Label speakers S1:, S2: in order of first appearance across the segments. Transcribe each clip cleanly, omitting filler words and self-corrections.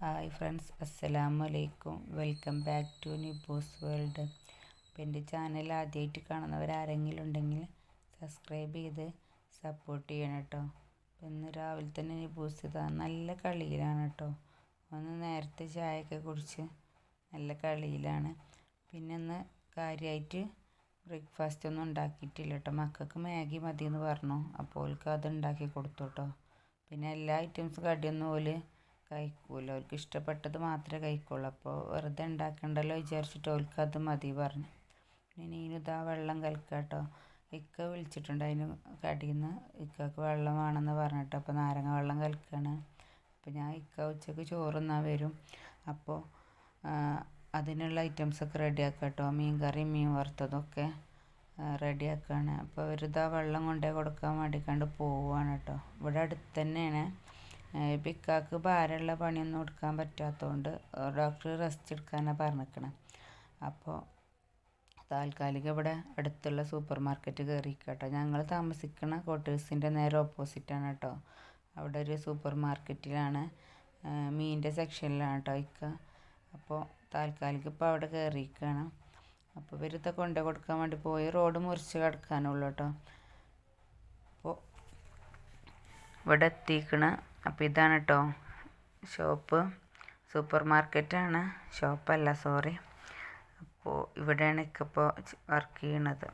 S1: Hi friends, അസ്സലാമു അലൈക്കും. Welcome back to Nibu's world. അപ്പോൾ എൻ്റെ ചാനൽ ആദ്യമായിട്ട് കാണുന്നവരാരെങ്കിലും ഉണ്ടെങ്കിൽ സബ്സ്ക്രൈബ് ചെയ്ത് സപ്പോർട്ട് ചെയ്യണം കേട്ടോ. അപ്പോൾ ഇന്ന് രാവിലെ തന്നെ നിബൂസ് ഇതാ നല്ല കളിയിലാണ് കേട്ടോ. ഒന്ന് നേരത്തെ ചായയൊക്കെ കുടിച്ച് നല്ല കളിയിലാണ്. പിന്നെ ഇന്ന് കാര്യമായിട്ട് ബ്രേക്ക്ഫാസ്റ്റ് ഒന്നും ഉണ്ടാക്കിയിട്ടില്ല കേട്ടോ. മക്കൾക്ക് മാഗി മതി എന്ന് പറഞ്ഞു, അപ്പോൾ ഓൾക്ക് അത് ഉണ്ടാക്കി കൊടുത്തു കേട്ടോ. പിന്നെ എല്ലാ ഐറ്റംസും കടിയൊന്നും ഓല് കഴിക്കൂല, അവർക്ക് ഇഷ്ടപ്പെട്ടത് മാത്രമേ കഴിക്കുള്ളൂ. അപ്പോൾ വെറുതെ ഉണ്ടാക്കണ്ടല്ലോ വിചാരിച്ചിട്ട് അവർക്ക് അത് മതി പറഞ്ഞു. പിന്നെ നീനിതാ വെള്ളം കലക്കുക കേട്ടോ. ഇക്ക വിളിച്ചിട്ടുണ്ട് അതിന് കടിയിൽ നിന്ന്, ഇക്കക്ക് വെള്ളം വേണമെന്ന് പറഞ്ഞിട്ട് അപ്പോൾ നാരങ്ങ വെള്ളം കലക്കുകയാണ്. അപ്പോൾ ഞാൻ ഇക്ക ഉച്ചക്ക് ചോറുന്നാൻ വരും, അപ്പോൾ അതിനുള്ള ഐറ്റംസൊക്കെ റെഡിയാക്കുക കേട്ടോ. മീൻ കറിയും മീൻ വറുത്തതൊക്കെ റെഡിയാക്കുകയാണ്. അപ്പോൾ അവരിതാ വെള്ളം കൊണ്ടേ കൊടുക്കാൻ വേണ്ടിക്കണ്ട് പോവുകയാണ് കേട്ടോ. ഇവിടെ അടുത്ത് തന്നെയാണ്. ഇപ്പം ഇക്കാക്ക് ഭാരമുള്ള പണിയൊന്നും എടുക്കാൻ പറ്റാത്തതുകൊണ്ട് ഡോക്ടർ റെസ്റ്റ് എടുക്കാനാണ് പറഞ്ഞിരിക്കണം. അപ്പോൾ താൽക്കാലികം ഇവിടെ അടുത്തുള്ള സൂപ്പർ മാർക്കറ്റ് കയറിയിരിക്കട്ടോ. ഞങ്ങൾ താമസിക്കുന്ന ക്വാർട്ടേഴ്സിൻ്റെ നേരെ ഓപ്പോസിറ്റാണ് കേട്ടോ. അവിടെ ഒരു സൂപ്പർ മാർക്കറ്റിലാണ്, മീനിൻ്റെ സെക്ഷനിലാണ് കേട്ടോ ഇക്ക. അപ്പോൾ താൽക്കാലികം ഇപ്പോൾ അവിടെ കയറിയിരിക്കുകയാണ്. അപ്പോൾ ഇവരിത്തെ കൊണ്ടു കൊടുക്കാൻ വേണ്ടി പോയി റോഡ് മുറിച്ച് കിടക്കാനുള്ളൂ കേട്ടോ. അപ്പോൾ ഇവിടെ എത്തിക്കണ. അപ്പോൾ ഇതാണ് കേട്ടോ ഷോപ്പ്, സൂപ്പർ മാർക്കറ്റാണ്, ഷോപ്പല്ല സോറി. അപ്പോൾ ഇവിടെയാണ് ഇക്കപ്പോൾ വർക്ക് ചെയ്യണത്.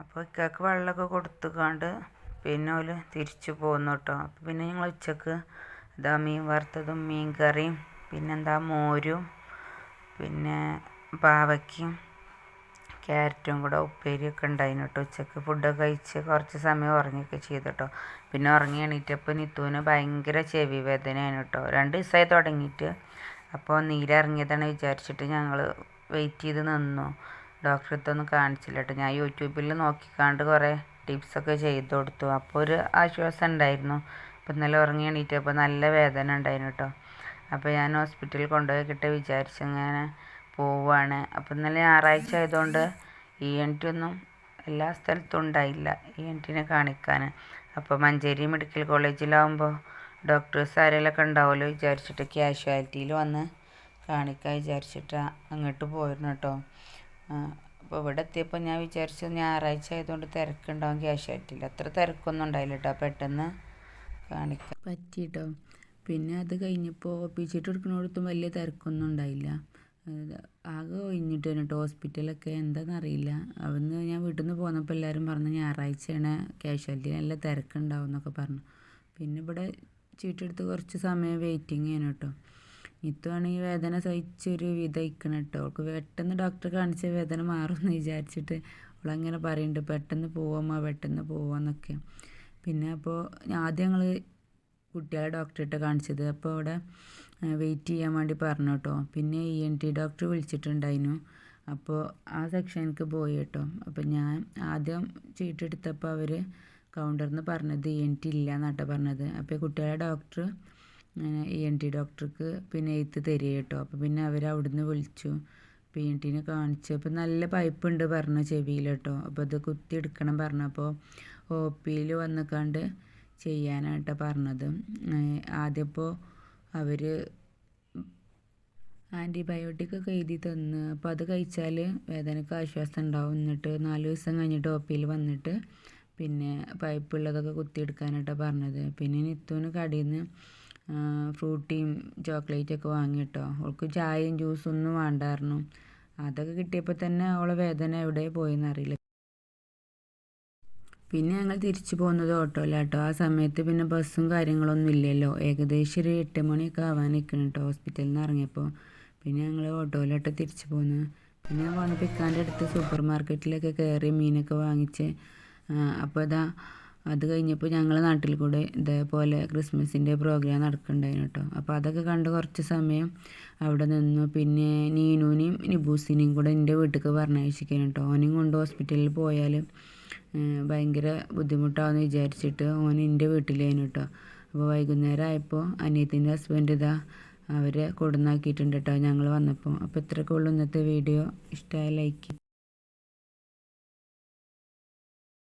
S1: അപ്പോൾ ഇക്കക്ക് വെള്ളമൊക്കെ കൊടുത്തുകൊണ്ട് പിന്നെ ഓല് തിരിച്ചു പോകുന്നു കേട്ടോ. അപ്പോൾ പിന്നെ ഞങ്ങൾ ഉച്ചക്ക് ഇതാ മീൻ വറുത്തതും മീൻ കറിയും പിന്നെന്താ മോരും പിന്നെ പാവയ്ക്കും ക്യാരറ്റും കൂടെ ഉപ്പേരിയൊക്കെ ഉണ്ടായിരുന്നു കേട്ടോ. ഉച്ചക്ക് ഫുഡൊക്കെ കഴിച്ച് കുറച്ച് സമയം ഉറങ്ങിയൊക്കെ ചെയ്തു കേട്ടോ. പിന്നെ ഉറങ്ങി എണീറ്റപ്പോൾ നിത്തുവിന് ഭയങ്കര ചെവി വേദനയാണ് കേട്ടോ. 2 ദിവസമായി തുടങ്ങിയിട്ട്. അപ്പോൾ നീരിറങ്ങിയതാണ് വിചാരിച്ചിട്ട് ഞങ്ങൾ വെയിറ്റ് ചെയ്ത് നിന്നു. ഡോക്ടറെ അടുത്തൊന്നും കാണിച്ചില്ല കേട്ടോ. ഞാൻ യൂട്യൂബിൽ നോക്കിക്കാണ്ട് കുറേ ടിപ്സൊക്കെ ചെയ്ത് കൊടുത്തു. അപ്പോൾ ഒരു ആശ്വാസം ഉണ്ടായിരുന്നു. അപ്പോൾ ഇന്നലെ ഉറങ്ങി എണീറ്റപ്പോൾ നല്ല വേദന ഉണ്ടായിരുന്നു കേട്ടോ. അപ്പോൾ ഞാൻ ഹോസ്പിറ്റലിൽ കൊണ്ടുപോയിക്കിട്ട് വിചാരിച്ചിങ്ങനെ പോവുകയാണ്. അപ്പോൾ ഇന്നലെ ഞായറാഴ്ച ആയതുകൊണ്ട് ENT ഒന്നും എല്ലാ സ്ഥലത്തും ഉണ്ടായില്ല, ENT കാണിക്കാൻ. അപ്പോൾ മഞ്ചേരി മെഡിക്കൽ കോളേജിലാവുമ്പോൾ ഡോക്ടേഴ്സ് ആരെങ്കിലുമൊക്കെ ഉണ്ടാവുമല്ലോ വിചാരിച്ചിട്ട് ക്യാഷ്വാലിറ്റിയിൽ വന്ന് കാണിക്കാൻ വിചാരിച്ചിട്ട് അങ്ങോട്ട് പോയിരുന്നു കേട്ടോ. അപ്പോൾ ഇവിടെ എത്തിയപ്പോൾ ഞാൻ വിചാരിച്ചു ഞായറാഴ്ച ആയതുകൊണ്ട് തിരക്കുണ്ടാവും ക്യാഷ്വാലിറ്റിയിൽ. അത്ര തിരക്കൊന്നും ഉണ്ടായില്ല കേട്ടോ, പെട്ടെന്ന് കാണിക്കാൻ പറ്റി കേട്ടോ. പിന്നെ അത് കഴിഞ്ഞപ്പോൾ ഒപ്പിച്ചിട്ട് എടുക്കുന്നിടത്തും വലിയ തിരക്കൊന്നും ഉണ്ടായില്ല. ആകെ ഒഴിഞ്ഞിട്ട് കേട്ടോ ഹോസ്പിറ്റലൊക്കെ, എന്താണെന്നറിയില്ല. അവിടുന്ന് ഞാൻ വീട്ടിൽ നിന്ന് പോന്നപ്പോൾ എല്ലാവരും പറഞ്ഞു ഞായറാഴ്ചയാണ് ക്യാഷ്വാലിറ്റി നല്ല തിരക്കുണ്ടാവും എന്നൊക്കെ പറഞ്ഞു. പിന്നെ ഇവിടെ ചീട്ടെടുത്ത് കുറച്ച് സമയം വെയിറ്റിംഗ് ചെയ്യണം കേട്ടോ. ഇത്തുവാണെങ്കിൽ വേദന സഹിച്ചൊരു വിധയിക്കണം കേട്ടോ. അവൾക്ക് പെട്ടെന്ന് ഡോക്ടറെ കാണിച്ച വേദന മാറുമെന്ന് വിചാരിച്ചിട്ട് അവളങ്ങനെ പറയുന്നുണ്ട്, പെട്ടെന്ന് പോവാമ്മ പെട്ടെന്ന് പോവാന്നൊക്കെ. പിന്നെ അപ്പോൾ ആദ്യം ഞങ്ങൾ കുട്ടികളെ ഡോക്ടറെ കാണിച്ചത്. അപ്പോൾ അവിടെ വെയിറ്റ് ചെയ്യാൻ വേണ്ടി പറഞ്ഞു കേട്ടോ. പിന്നെ ENT ഡോക്ടർ വിളിച്ചിട്ടുണ്ടായിരുന്നു. അപ്പോൾ ആ സെക്ഷനിലേക്ക് പോയി കേട്ടോ. അപ്പോൾ ഞാൻ ആദ്യം ചീട്ടെടുത്തപ്പോൾ അവർ കൗണ്ടറിൽ നിന്ന് പറഞ്ഞത് ENT ഇല്ല എന്നാട്ടോ പറഞ്ഞത്. അപ്പോൾ കുട്ടികളെ ഡോക്ടർ ENT ഡോക്ടർക്ക് പിന്നെ എഴുത്ത് തരിക കേട്ടോ. അപ്പോൾ പിന്നെ അവർ അവിടുന്ന് വിളിച്ചു, ENT കാണിച്ചു. അപ്പോൾ നല്ല പൈപ്പ് ഉണ്ട് പറഞ്ഞു ചെവിയിൽ കേട്ടോ. അപ്പോൾ അത് കുത്തിയെടുക്കണം പറഞ്ഞപ്പോൾ OPയിൽ വന്നിക്കാണ്ട് ചെയ്യാനായിട്ടോ പറഞ്ഞത്. ആദ്യപ്പോൾ അവർ ആൻറ്റിബയോട്ടിക്കൊക്കെ എഴുതി തന്ന്. അപ്പോൾ അത് കഴിച്ചാൽ വേദനയ്ക്ക് ആശ്വാസം ഉണ്ടാവും. എന്നിട്ട് 4 ദിവസം കഴിഞ്ഞിട്ട് OPയിൽ വന്നിട്ട് പിന്നെ പൈപ്പുള്ളതൊക്കെ കുത്തിയെടുക്കാനായിട്ടോ പറഞ്ഞത്. പിന്നെ നിത്തുവിന് കടയിൽ നിന്ന് ഫ്രൂട്ടിയും ചോക്ലേറ്റൊക്കെ വാങ്ങി കേട്ടോ. അവൾക്ക് ചായയും ജ്യൂസൊന്നും വേണ്ടായിരുന്നു. അതൊക്കെ കിട്ടിയപ്പോൾ തന്നെ അവളെ വേദന എവിടെ പോയെന്നറിയില്ല. പിന്നെ ഞങ്ങൾ തിരിച്ചു പോകുന്നത് ഓട്ടോയിലാട്ടോ. ആ സമയത്ത് പിന്നെ ബസ്സും കാര്യങ്ങളൊന്നും ഇല്ലല്ലോ. ഏകദേശം ഒരു 8 മണിയൊക്കെ ആവാൻ നിൽക്കണം കേട്ടോ ഹോസ്പിറ്റലിൽ നിന്ന് ഇറങ്ങിയപ്പോൾ. പിന്നെ ഞങ്ങൾ ഓട്ടോയിലോട്ട് തിരിച്ചു പോന്നു. പിന്നെ ഞാൻ വന്നപ്പോൾ ഇക്കാൻ്റെ അടുത്ത് സൂപ്പർ മാർക്കറ്റിലൊക്കെ കയറി മീനൊക്കെ വാങ്ങിച്ച്. അപ്പോൾ അത് കഴിഞ്ഞപ്പോൾ ഞങ്ങൾ നാട്ടിൽ കൂടെ ഇതേപോലെ ക്രിസ്മസിൻ്റെ പ്രോഗ്രാം നടക്കുന്നുണ്ടായിരുന്നു കേട്ടോ. അപ്പോൾ അതൊക്കെ കണ്ട് കുറച്ച് സമയം അവിടെ നിന്നു. പിന്നെ നീനുവിനെയും നിബൂസിനെയും കൂടെ എൻ്റെ വീട്ടിലേക്ക് പറഞ്ഞയച്ചിരിക്കണം കേട്ടോ. ഓനെയും കൊണ്ട് ഹോസ്പിറ്റലിൽ പോയാൽ ഭയങ്കര ബുദ്ധിമുട്ടാവുമെന്ന് വിചാരിച്ചിട്ട് ഓൻ എൻ്റെ വീട്ടിലായിരുന്നു കേട്ടോ. അപ്പോൾ വൈകുന്നേരം ആയപ്പോൾ അനിയത്തിൻ്റെ ഹസ്ബൻഡ് അവരെ കൊടുന്നാക്കിയിട്ടുണ്ട് കേട്ടോ ഞങ്ങൾ വന്നപ്പോൾ. അപ്പോൾ ഇത്രയൊക്കെ ഉള്ളൂ ഇന്നത്തെ വീഡിയോ. ഇഷ്ടമായ ലൈക്ക്